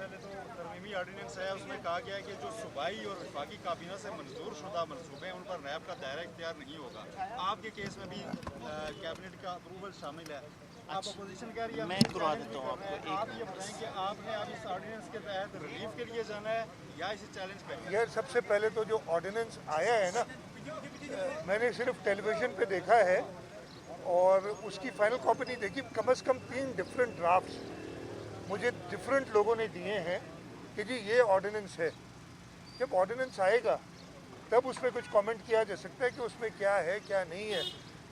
पहले तो तरमीमी ऑर्डिनेंस है, उसमें कहा गया है कि जो सूबाई और वफाकी काबीना से मंजूर शुदा मनसूबे हैं उन पर नैब का दायरा इख्तियार नहीं होगा। आपके केस में भी कैबिनेट का अप्रूवल शामिल है। आप अपोजिशन कह रही है, मैं करवा देता हूँ आपको। आप ये बताएं कि आपने अब इस ऑर्डिनेंस के तहत रिलीफ के लिए जाना है या इसे चैलेंज करना है? यार सबसे पहले तो जो ऑर्डिनेंस आया है ना, मैंने सिर्फ टेलीविज़न पे देखा है और उसकी फाइनल कॉपी नहीं देखी। कम से कम 3 डिफरेंट ड्राफ्ट्स मुझे डिफरेंट लोगों ने दिए हैं कि जी ये ऑर्डिनेंस है। जब ऑर्डिनेंस आएगा तब उसमें कुछ कमेंट किया जा सकता है कि उसमें क्या है क्या नहीं है,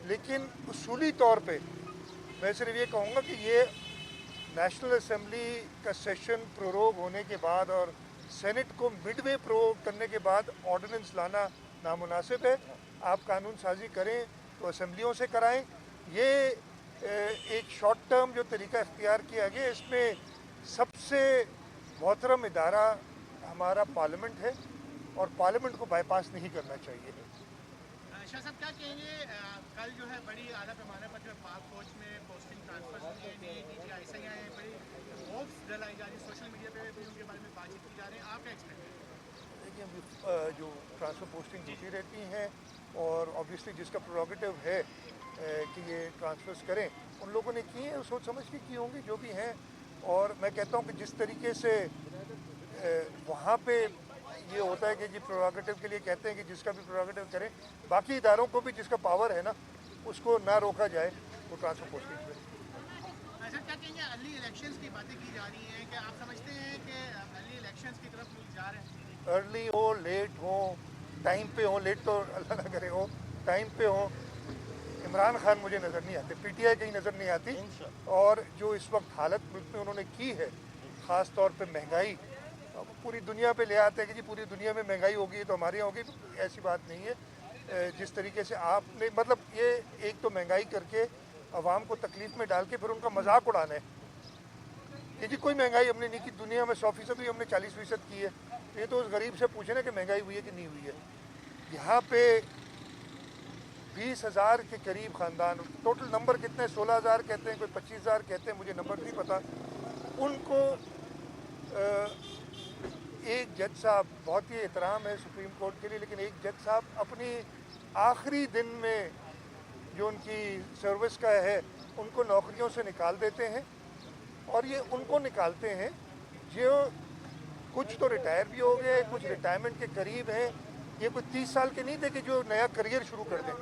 लेकिन उसूली तौर पे मैं सिर्फ ये कहूँगा कि ये नेशनल असेंबली का सेशन प्रोरोग होने के बाद और सेनेट को मिडवे प्रोरोग करने के बाद ऑर्डिनेंस लाना नामुनासिब है। आप कानून साजी करें तो असेंबलियों से कराएं। ये एक शॉर्ट टर्म जो तरीका इख्तियार किया गया, इसमें सबसे मोहतरम इदारा हमारा पार्लियामेंट है और पार्लियामेंट को बाईपास नहीं करना चाहिए। शाह साहब क्या कहेंगे, कल जो है बड़ी आला पैमाने पर जो पाक फौज में पोस्टिंग ट्रांसफर ऐसा ही है, बड़ी होप्स जलाई जा रही है, सोशल मीडिया पे भी उनके बारे में बातचीत की जा रही है, आप क्या एक्सपेक्ट करें? देखिए, जो ट्रांसफ़र पोस्टिंग होती रहती हैं और ऑब्वियसली जिसका प्रोरोगेटिव है कि ये ट्रांसफ़र्स करें, उन लोगों ने की है, सोच समझ के की होंगी जो भी हैं। और मैं कहता हूँ कि जिस तरीके से वहाँ पे ये होता है कि जी प्रोरोगेटिव के लिए कहते हैं कि जिसका भी प्रोरोगेटिव करें, बाकी इदारों को भी जिसका पावर है ना उसको ना रोका जाए वो ट्रांसफ़र पोस्टिंग पे। अच्छा, क्या कहेंगे, अर्ली इलेक्शंस की बातें की जा रही हैं कि आप समझते हैं कि अर्ली इलेक्शंस की तरफ लोग जा रहे हैं? अर्ली हो लेट हो, टाइम पे हो, लेट तो अल्लाह ना करे हो, टाइम पे हो। इमरान खान मुझे नज़र नहीं आते, पीटीआई कहीं नज़र नहीं आती। और जो इस वक्त हालत मुल्क में उन्होंने की है, ख़ास तौर पे महंगाई, पूरी दुनिया पे ले आते हैं कि जी पूरी दुनिया में महंगाई होगी तो हमारे यहाँ होगी, तो ऐसी बात नहीं है। जिस तरीके से आपने मतलब ये एक तो महंगाई करके अवाम को तकलीफ़ में डाल के फिर उनका मजाक उड़ाना है कि जी कोई महंगाई हमने नहीं की, दुनिया में 100% हुई, हमने 40% की है। ये तो उस गरीब से पूछे ना कि महंगाई हुई है कि नहीं हुई है। यहाँ पे 20,000 के करीब ख़ानदान, टोटल नंबर कितने, 16,000 कहते हैं, कोई 25,000 कहते हैं, मुझे नंबर नहीं पता। उनको एक जज साहब, बहुत ही एहतराम है सुप्रीम कोर्ट के लिए, लेकिन एक जज साहब अपनी आखिरी दिन में जो उनकी सर्विस का है उनको नौकरियों से निकाल देते हैं। और ये उनको निकालते हैं जो कुछ तो रिटायर भी हो गए, कुछ रिटायरमेंट के करीब हैं। ये कोई 30 साल के नहीं थे कि जो नया करियर शुरू कर दें।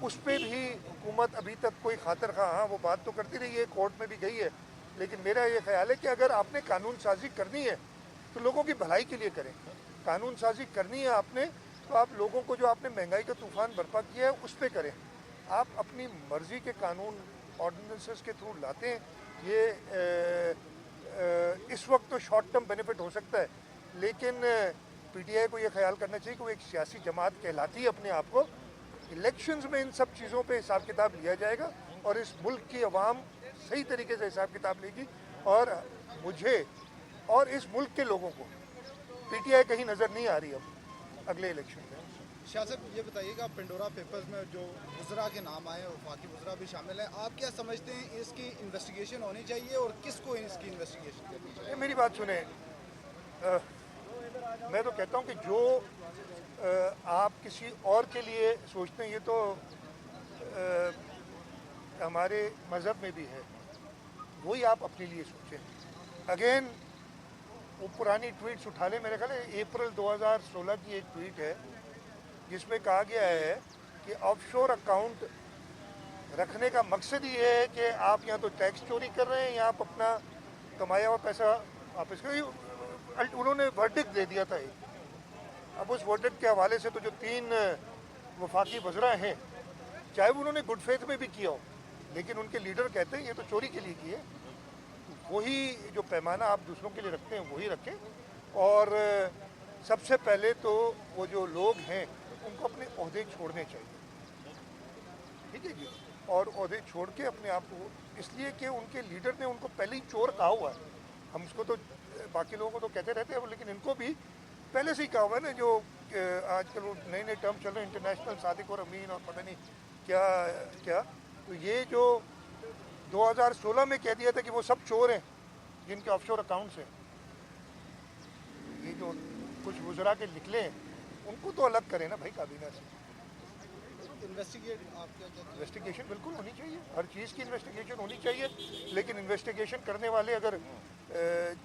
उस पर भी हुकूमत अभी तक कोई खातर खा, हाँ वो बात तो करती रही है, कोर्ट में भी गई है, लेकिन मेरा ये ख्याल है कि अगर आपने कानून साजी करनी है तो लोगों की भलाई के लिए करें। कानून साजी करनी है आपने तो आप लोगों को, जो आपने महंगाई का तूफान बर्पा किया है उस पर करें। आप अपनी मर्ज़ी के कानून ऑर्डिनेंसेस के थ्रू लाते हैं। ये इस वक्त तो शॉर्ट टर्म बेनिफिट हो सकता है, लेकिन पीटीआई को ये ख्याल करना चाहिए कि वो एक सियासी जमात कहलाती है अपने आप को। इलेक्शंस में इन सब चीज़ों पे हिसाब किताब लिया जाएगा और इस मुल्क की आवाम सही तरीके से हिसाब किताब लेगी। और मुझे और इस मुल्क के लोगों को पीटीआई कहीं नज़र नहीं आ रही अब अगले इलेक्शन में। शाह साहब, ये बताइएगा, पेंडोरा पेपर्स में जो वज़रा के नाम आए और बाकी वज़रा भी शामिल हैं, आप क्या समझते हैं इसकी इन्वेस्टिगेशन होनी चाहिए और किसको इसकी इन्वेस्टिगेशन करनी चाहिए? मेरी बात सुने, मैं तो कहता हूँ कि जो आप किसी और के लिए सोचते हैं, ये तो हमारे मज़हब में भी है, वही आप अपने लिए सोचें। अगेन वो पुरानी ट्वीट्स उठा लें। मेरे ख्याल है अप्रैल 2016 की एक ट्वीट है जिसमें कहा गया है कि ऑफशोर अकाउंट रखने का मकसद ये है कि आप यहाँ तो टैक्स चोरी कर रहे हैं या आप अपना कमाया हुआ पैसा वापस कर। उन्होंने वर्डिक्ट दे दिया था एक। अब उस वर्डिक्ट के हवाले से तो जो 3 वफाकी वज़रा हैं, चाहे वो उन्होंने गुड फेथ में भी किया हो, लेकिन उनके लीडर कहते हैं ये तो चोरी के लिए किए। वही जो पैमाना आप दूसरों के लिए रखते हैं वही रखें। और सबसे पहले तो वो जो लोग हैं उनको अपने ओहदे छोड़ने चाहिए, ठीक है जी। और ओहदे छोड़ के अपने आप को, इसलिए कि उनके लीडर ने उनको पहले ही चोर कहा हुआ है। हम उसको तो बाकी लोगों को तो कहते रहते हैं, लेकिन इनको भी पहले से ही कहा हुआ है ना। जो आजकल वो नए नए टर्म चल रहे हैं, इंटरनेशनल सादिक और अमीन और पता नहीं क्या क्या, तो ये जो 2016 में कह दिया था कि वो सब चोर हैं, जिनके ऑफशोर अकाउंट्स हैं, ये जो कुछ वुज़रा के निकले हैं, उनको तो अलग करें ना भाई काबीना से। इन्वेस्टिगेट आप क्या कहते हैं? इन्वेस्टिगेशन बिल्कुल होनी चाहिए, हर चीज़ की इन्वेस्टिगेशन होनी चाहिए, लेकिन इन्वेस्टिगेशन करने वाले अगर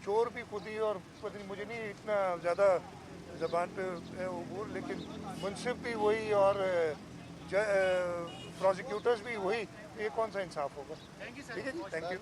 चोर भी खुद ही और पता नहीं, मुझे नहीं इतना ज़्यादा ज़बान पे उबूर, लेकिन मुंसिफ भी वही और प्रोसिक्यूटर्स भी वही, ये कौन सा इंसाफ होगा? थैंक यू ठीक है जी, थैंक यू।